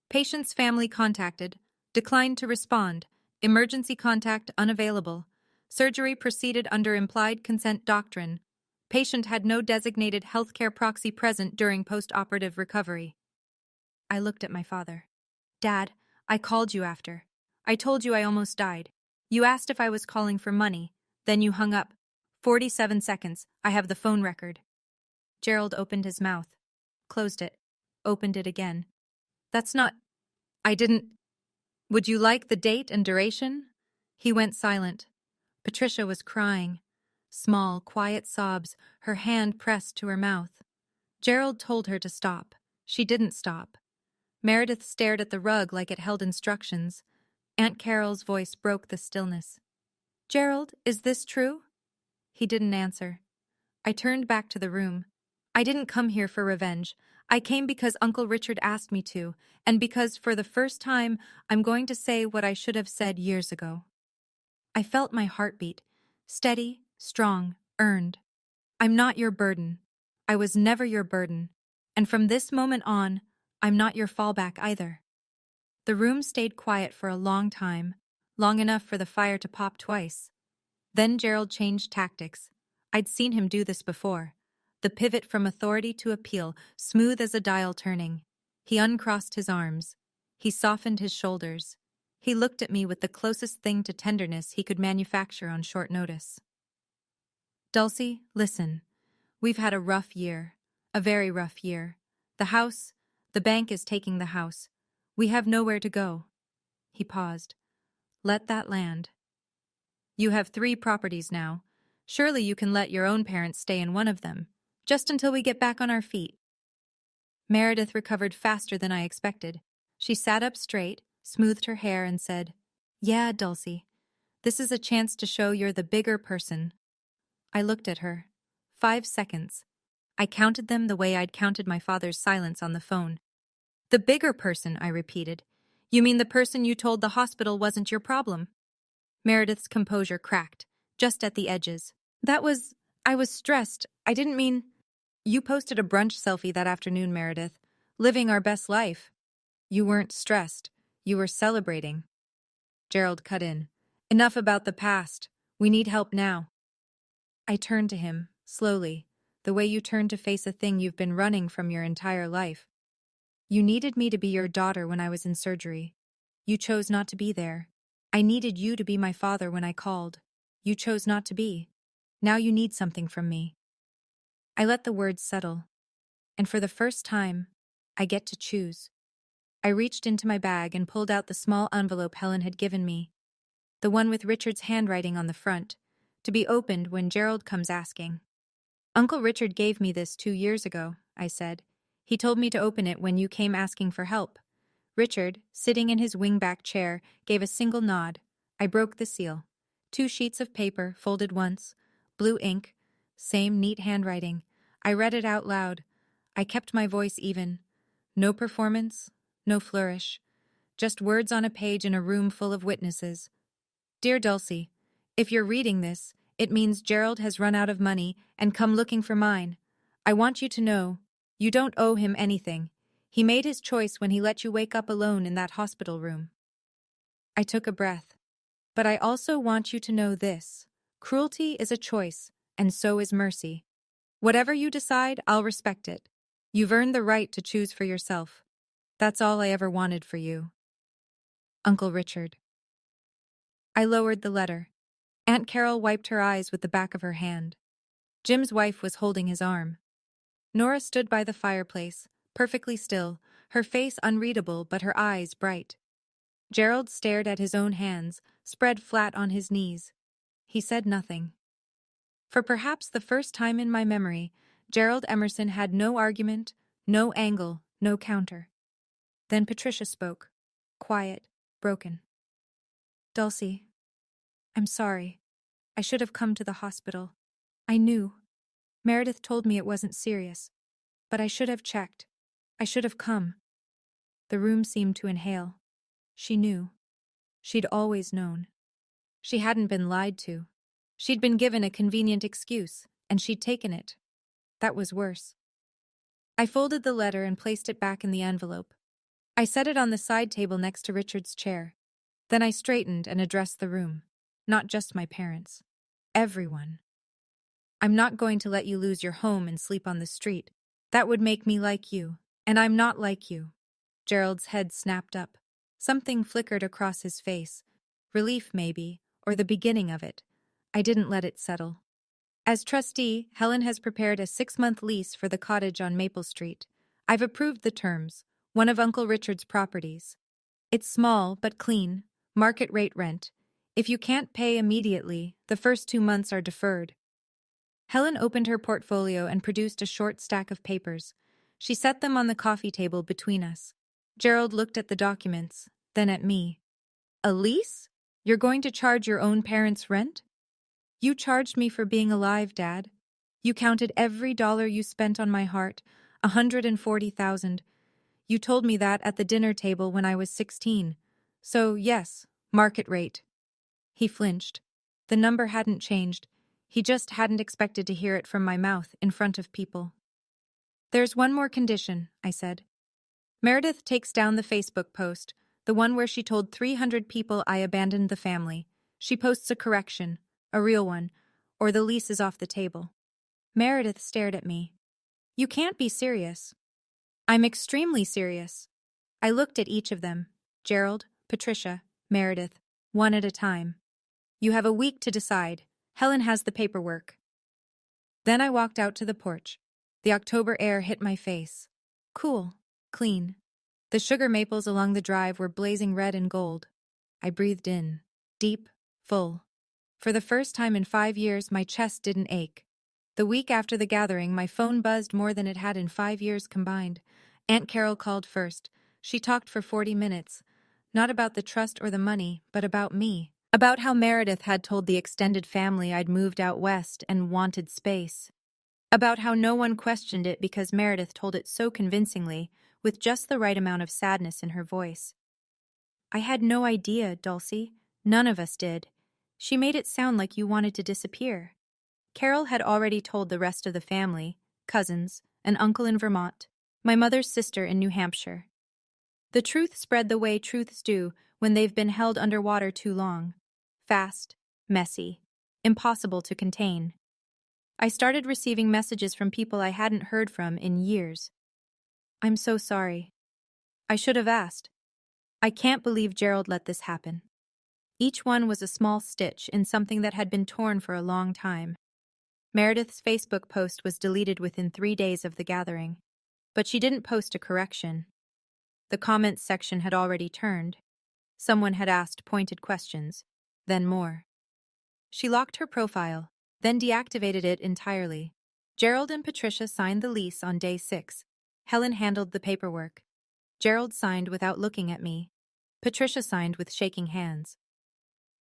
patient's family contacted, declined to respond, emergency contact unavailable, surgery proceeded under implied consent doctrine, patient had no designated healthcare proxy present during post-operative recovery. I looked at my father. "Dad, I called you after. I told you I almost died. You asked if I was calling for money. Then you hung up. 47 seconds. I have the phone record." Gerald opened his mouth, closed it, opened it again. "That's not... I didn't... Would you like the date and duration?" He went silent. Patricia was crying. Small, quiet sobs, her hand pressed to her mouth. Gerald told her to stop. She didn't stop. Meredith stared at the rug like it held instructions. Aunt Carol's voice broke the stillness. "Gerald, is this true?" He didn't answer. I turned back to the room. I didn't come here for revenge. I came because Uncle Richard asked me to, and because for the first time I'm going to say what I should have said years ago. I felt my heartbeat. Steady, strong, earned. I'm not your burden. I was never your burden. And from this moment on, I'm not your fallback either. The room stayed quiet for a long time, long enough for the fire to pop twice. Then Gerald changed tactics. I'd seen him do this before. The pivot from authority to appeal, smooth as a dial turning. He uncrossed his arms. He softened his shoulders. He looked at me with the closest thing to tenderness he could manufacture on short notice. "Dulcie, listen. We've had a rough year. A very rough year. The bank is taking the house. We have nowhere to go." He paused. "Let that land. You have 3 properties now. Surely you can let your own parents stay in one of them, just until we get back on our feet." Meredith recovered faster than I expected. She sat up straight, smoothed her hair, and said, "Yeah, Dulcie. This is a chance to show you're the bigger person." I looked at her. 5 seconds. I counted them the way I'd counted my father's silence on the phone. "The bigger person," I repeated. "You mean the person you told the hospital wasn't your problem?" Meredith's composure cracked, just at the edges. I was stressed. I didn't mean..." "You posted a brunch selfie that afternoon, Meredith. Living our best life." "You weren't stressed. You were celebrating." Gerald cut in. "Enough about the past. We need help now." I turned to him, slowly, the way you turn to face a thing you've been running from your entire life. "You needed me to be your daughter when I was in surgery. You chose not to be there. I needed you to be my father when I called. You chose not to be. Now you need something from me." I let the words settle. And for the first time, I get to choose. I reached into my bag and pulled out the small envelope Helen had given me. The one with Richard's handwriting on the front, to be opened when Gerald comes asking. "Uncle Richard gave me this 2 years ago," I said. "He told me to open it when you came asking for help." Richard, sitting in his wingback chair, gave a single nod. I broke the seal. 2 sheets of paper, folded once. Blue ink. Same neat handwriting. I read it out loud. I kept my voice even. No performance, no flourish. Just words on a page in a room full of witnesses. "Dear Dulcie, if you're reading this, it means Gerald has run out of money and come looking for mine. I want you to know, you don't owe him anything. He made his choice when he let you wake up alone in that hospital room." I took a breath. "But I also want you to know this. Cruelty is a choice, and so is mercy. Whatever you decide, I'll respect it. You've earned the right to choose for yourself. That's all I ever wanted for you." Uncle Richard. I lowered the letter. Aunt Carol wiped her eyes with the back of her hand. Jim's wife was holding his arm. Nora stood by the fireplace, perfectly still, her face unreadable but her eyes bright. Gerald stared at his own hands, spread flat on his knees. He said nothing. For perhaps the first time in my memory, Gerald Emerson had no argument, no angle, no counter. Then Patricia spoke, quiet, broken. Dulcie, I'm sorry. I should have come to the hospital. I knew. Meredith told me it wasn't serious. But I should have checked. I should have come. The room seemed to inhale. She knew. She'd always known. She hadn't been lied to. She'd been given a convenient excuse, and she'd taken it. That was worse. I folded the letter and placed it back in the envelope. I set it on the side table next to Richard's chair. Then I straightened and addressed the room. Not just my parents. Everyone. I'm not going to let you lose your home and sleep on the street. That would make me like you, and I'm not like you. Gerald's head snapped up. Something flickered across his face. Relief, maybe, or the beginning of it. I didn't let it settle. As trustee, Helen has prepared a 6-month lease for the cottage on Maple Street. I've approved the terms, one of Uncle Richard's properties. It's small but clean, market rate rent. If you can't pay immediately, the first 2 months are deferred. Helen opened her portfolio and produced a short stack of papers. She set them on the coffee table between us. Gerald looked at the documents, then at me. A lease? You're going to charge your own parents' rent? You charged me for being alive, Dad. You counted every dollar you spent on my heart, 140,000. You told me that at the dinner table when I was 16. So, yes, market rate. He flinched. The number hadn't changed. He just hadn't expected to hear it from my mouth in front of people. There's one more condition, I said. Meredith takes down the Facebook post, the one where she told 300 people I abandoned the family. She posts a correction, a real one, or the lease is off the table. Meredith stared at me. You can't be serious. I'm extremely serious. I looked at each of them, Gerald, Patricia, Meredith, one at a time. You have a week to decide. Helen has the paperwork. Then I walked out to the porch. The October air hit my face. Cool, clean. The sugar maples along the drive were blazing red and gold. I breathed in, deep, full. For the first time in 5 years, my chest didn't ache. The week after the gathering, my phone buzzed more than it had in 5 years combined. Aunt Carol called first. She talked for 40 minutes. Not about the trust or the money, but about me. About how Meredith had told the extended family I'd moved out west and wanted space. About how no one questioned it because Meredith told it so convincingly, with just the right amount of sadness in her voice. I had no idea, Dulcie. None of us did. She made it sound like you wanted to disappear. Carol had already told the rest of the family, cousins, an uncle in Vermont, my mother's sister in New Hampshire. The truth spread the way truths do when they've been held underwater too long. Fast, messy, impossible to contain. I started receiving messages from people I hadn't heard from in years. I'm so sorry. I should have asked. I can't believe Gerald let this happen. Each one was a small stitch in something that had been torn for a long time. Meredith's Facebook post was deleted within 3 days of the gathering, but she didn't post a correction. The comments section had already turned. Someone had asked pointed questions, then more. She locked her profile, then deactivated it entirely. Gerald and Patricia signed the lease on day 6. Helen handled the paperwork. Gerald signed without looking at me. Patricia signed with shaking hands.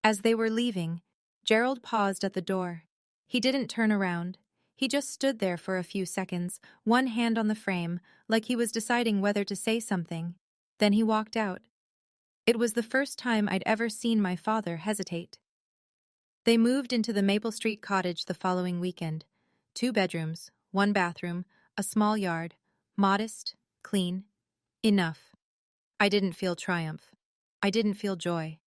As they were leaving, Gerald paused at the door. He didn't turn around. He just stood there for a few seconds, one hand on the frame, like he was deciding whether to say something. Then he walked out. It was the first time I'd ever seen my father hesitate. They moved into the Maple Street cottage the following weekend. 2 bedrooms, 1 bathroom, a small yard, modest, clean. Enough. I didn't feel triumph. I didn't feel joy.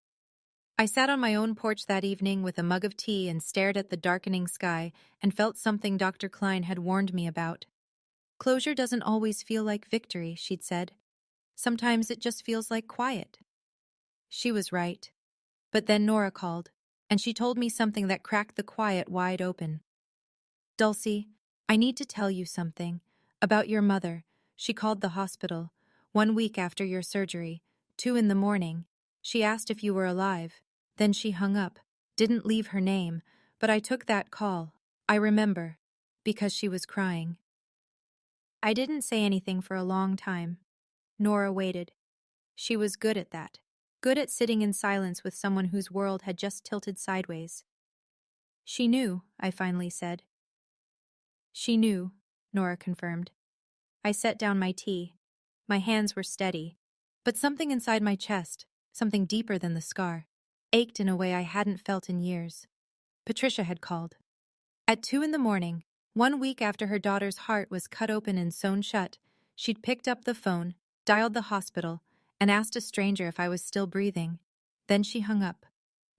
I sat on my own porch that evening with a mug of tea and stared at the darkening sky and felt something Dr. Klein had warned me about. Closure doesn't always feel like victory, she'd said. Sometimes it just feels like quiet. She was right. But then Nora called, and she told me something that cracked the quiet wide open. Dulcie, I need to tell you something. About your mother. She called the hospital. 1 week after your surgery. 2 in the morning. She asked if you were alive. Then she hung up. Didn't leave her name. But I took that call. I remember. Because she was crying. I didn't say anything for a long time. Nora waited. She was good at that. Good at sitting in silence with someone whose world had just tilted sideways. She knew, I finally said. She knew, Nora confirmed. I set down my tea. My hands were steady. But something inside my chest, something deeper than the scar, ached in a way I hadn't felt in years. Patricia had called. At 2 in the morning, 1 week after her daughter's heart was cut open and sewn shut, she'd picked up the phone, dialed the hospital, and asked a stranger if I was still breathing. Then she hung up,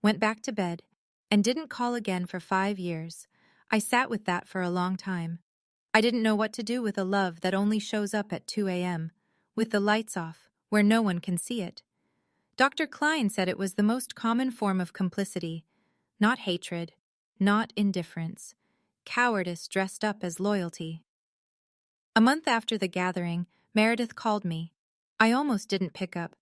went back to bed, and didn't call again for 5 years. I sat with that for a long time. I didn't know what to do with a love that only shows up at 2 a.m., with the lights off, where no one can see it. Dr. Klein said it was the most common form of complicity, not hatred, not indifference, cowardice dressed up as loyalty. A month after the gathering, Meredith called me. I almost didn't pick up.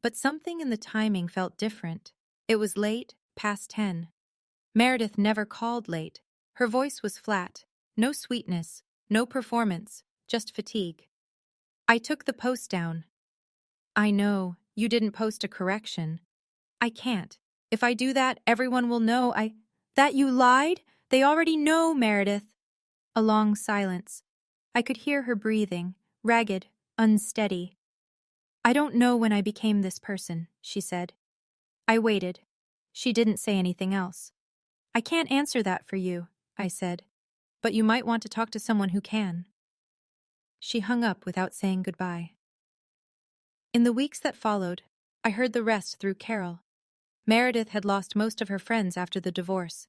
But something in the timing felt different. It was late, past 10. Meredith never called late. Her voice was flat. No sweetness, no performance, just fatigue. I took the post down. I know, you didn't post a correction. I can't. If I do that, everyone will know that you lied? They already know, Meredith. A long silence. I could hear her breathing, ragged, unsteady. I don't know when I became this person, she said. I waited. She didn't say anything else. I can't answer that for you, I said. But you might want to talk to someone who can. She hung up without saying goodbye. In the weeks that followed, I heard the rest through Carol. Meredith had lost most of her friends after the divorce.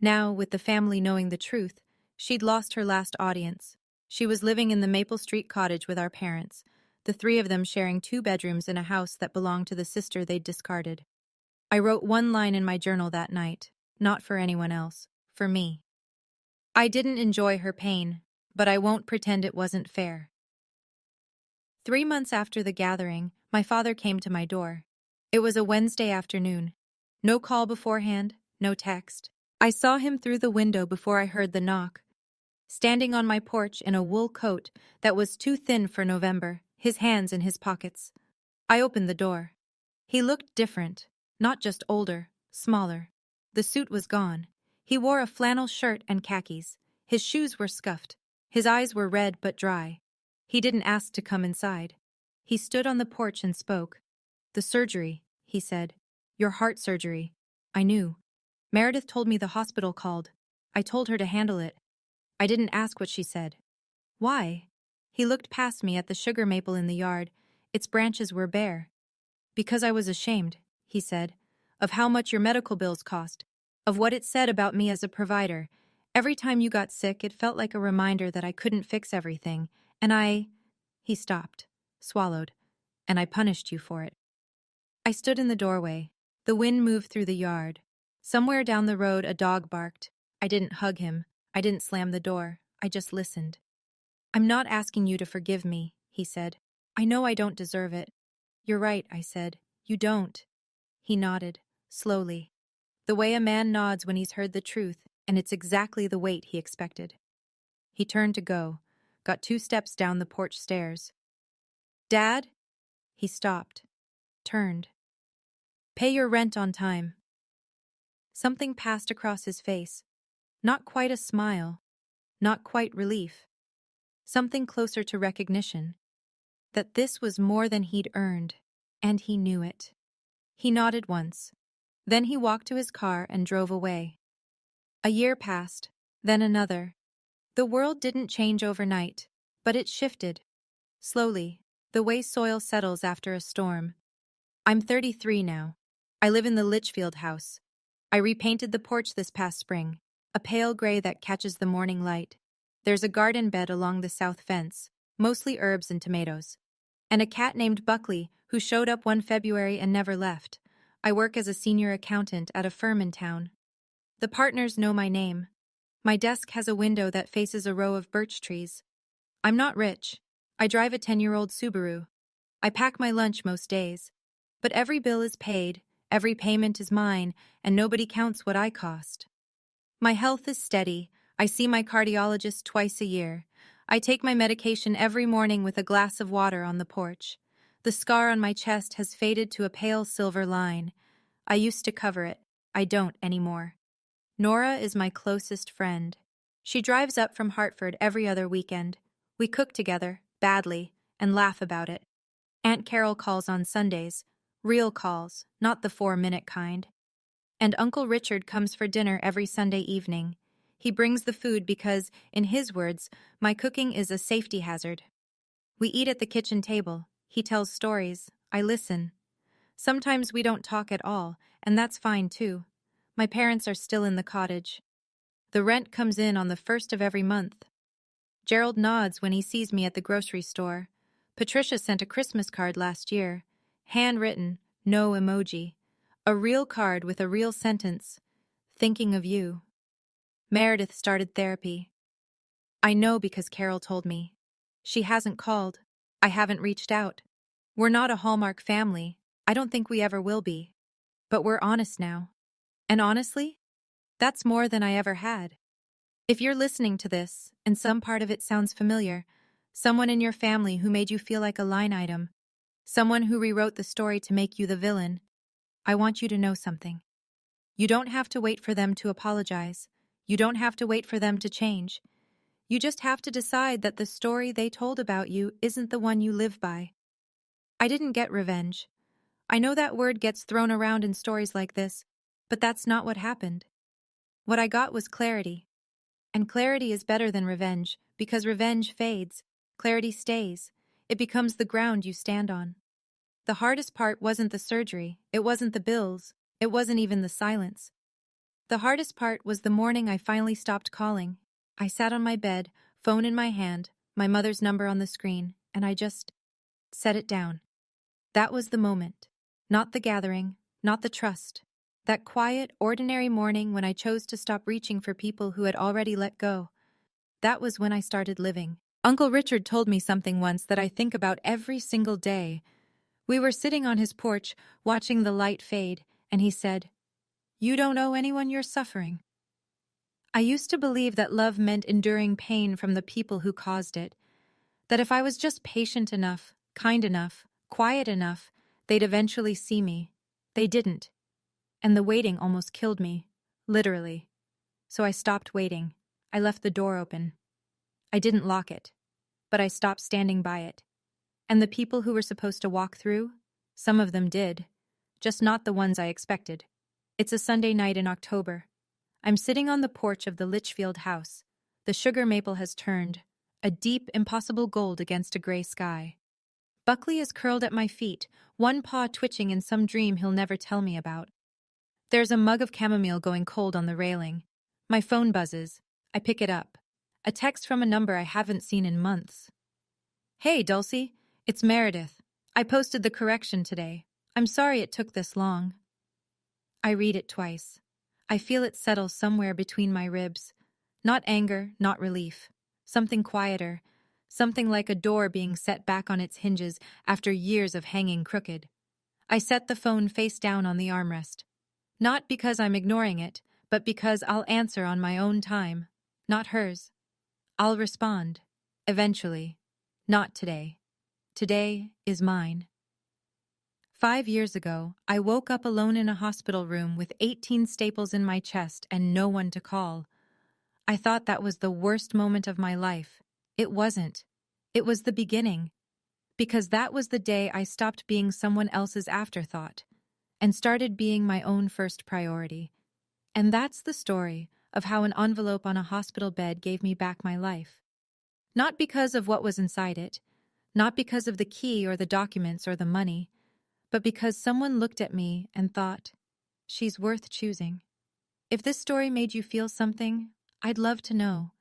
Now, with the family knowing the truth, she'd lost her last audience. She was living in the Maple Street cottage with our parents, the 3 of them sharing 2 bedrooms in a house that belonged to the sister they'd discarded. I wrote 1 line in my journal that night, not for anyone else, for me. I didn't enjoy her pain, but I won't pretend it wasn't fair. 3 months after the gathering, my father came to my door. It was a Wednesday afternoon. No call beforehand, no text. I saw him through the window before I heard the knock. Standing on my porch in a wool coat that was too thin for November, his hands in his pockets. I opened the door. He looked different, not just older, smaller. The suit was gone. He wore a flannel shirt and khakis. His shoes were scuffed. His eyes were red but dry. He didn't ask to come inside. He stood on the porch and spoke. "The surgery," he said. "Your heart surgery." I knew. Meredith told me the hospital called. I told her to handle it. I didn't ask what she said. Why? He looked past me at the sugar maple in the yard. Its branches were bare. "Because I was ashamed," he said, "of how much your medical bills cost, of what it said about me as a provider. Every time you got sick, it felt like a reminder that I couldn't fix everything, and He stopped, swallowed, "and I punished you for it." I stood in the doorway. The wind moved through the yard. Somewhere down the road, a dog barked. I didn't hug him. I didn't slam the door. I just listened. "I'm not asking you to forgive me," he said. "I know I don't deserve it." "You're right," I said. "You don't." He nodded, slowly. The way a man nods when he's heard the truth, and it's exactly the weight he expected. He turned to go, got 2 steps down the porch stairs. "Dad?" He stopped, turned. "Pay your rent on time." Something passed across his face. Not quite a smile, not quite relief. Something closer to recognition. That this was more than he'd earned, and he knew it. He nodded once. Then he walked to his car and drove away. A year passed, then another. The world didn't change overnight, but it shifted. Slowly, the way soil settles after a storm. I'm 33 now. I live in the Litchfield house. I repainted the porch this past spring, a pale gray that catches the morning light. There's a garden bed along the south fence, mostly herbs and tomatoes. And a cat named Buckley who showed up one February and never left. I work as a senior accountant at a firm in town. The partners know my name. My desk has a window that faces a row of birch trees. I'm not rich. I drive a 10-year-old Subaru. I pack my lunch most days. But every bill is paid, every payment is mine, and nobody counts what I cost. My health is steady. I see my cardiologist twice a year. I take my medication every morning with a glass of water on the porch. The scar on my chest has faded to a pale silver line. I used to cover it. I don't anymore. Nora is my closest friend. She drives up from Hartford every other weekend. We cook together, badly, and laugh about it. Aunt Carol calls on Sundays. Real calls, not the 4-minute kind. And Uncle Richard comes for dinner every Sunday evening. He brings the food because, in his words, my cooking is a safety hazard. We eat at the kitchen table. He tells stories. I listen. Sometimes we don't talk at all, and that's fine too. My parents are still in the cottage. The rent comes in on the first of every month. Gerald nods when he sees me at the grocery store. Patricia sent a Christmas card last year. Handwritten, no emoji. A real card with a real sentence. Thinking of you. Meredith started therapy. I know because Carol told me. She hasn't called. I haven't reached out. We're not a Hallmark family. I don't think we ever will be. But we're honest now. And honestly, that's more than I ever had. If you're listening to this, and some part of it sounds familiar, someone in your family who made you feel like a line item, someone who rewrote the story to make you the villain, I want you to know something. You don't have to wait for them to apologize. You don't have to wait for them to change. You just have to decide that the story they told about you isn't the one you live by. I didn't get revenge. I know that word gets thrown around in stories like this, but that's not what happened. What I got was clarity. And clarity is better than revenge, because revenge fades. Clarity stays. It becomes the ground you stand on. The hardest part wasn't the surgery, it wasn't the bills, it wasn't even the silence. The hardest part was the morning I finally stopped calling. I sat on my bed, phone in my hand, my mother's number on the screen, and I just set it down. That was the moment. Not the gathering, not the trust. That quiet, ordinary morning when I chose to stop reaching for people who had already let go. That was when I started living. Uncle Richard told me something once that I think about every single day. We were sitting on his porch, watching the light fade, and he said, "You don't owe anyone your suffering." I used to believe that love meant enduring pain from the people who caused it. That if I was just patient enough, kind enough, quiet enough, they'd eventually see me. They didn't. And the waiting almost killed me. Literally. So I stopped waiting. I left the door open. I didn't lock it. But I stopped standing by it. And the people who were supposed to walk through, some of them did. Just not the ones I expected. It's a Sunday night in October. I'm sitting on the porch of the Litchfield house. The sugar maple has turned, a deep, impossible gold against a gray sky. Buckley is curled at my feet, one paw twitching in some dream he'll never tell me about. There's a mug of chamomile going cold on the railing. My phone buzzes. I pick it up. A text from a number I haven't seen in months. "Hey, Dulcie. It's Meredith. I posted the correction today. I'm sorry it took this long." I read it twice. I feel it settle somewhere between my ribs. Not anger, not relief. Something quieter. Something like a door being set back on its hinges after years of hanging crooked. I set the phone face down on the armrest. Not because I'm ignoring it, but because I'll answer on my own time. Not hers. I'll respond. Eventually. Not today. Today is mine. 5 years ago, I woke up alone in a hospital room with 18 staples in my chest and no one to call. I thought that was the worst moment of my life. It wasn't. It was the beginning. Because that was the day I stopped being someone else's afterthought and started being my own first priority. And that's the story of how an envelope on a hospital bed gave me back my life. Not because of what was inside it, not because of the key or the documents or the money, but because someone looked at me and thought, she's worth choosing. If this story made you feel something, I'd love to know.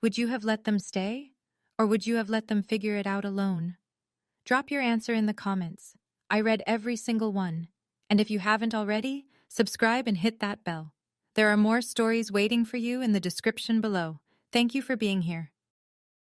Would you have let them stay? Or would you have let them figure it out alone? Drop your answer in the comments. I read every single one. And if you haven't already, subscribe and hit that bell. There are more stories waiting for you in the description below. Thank you for being here.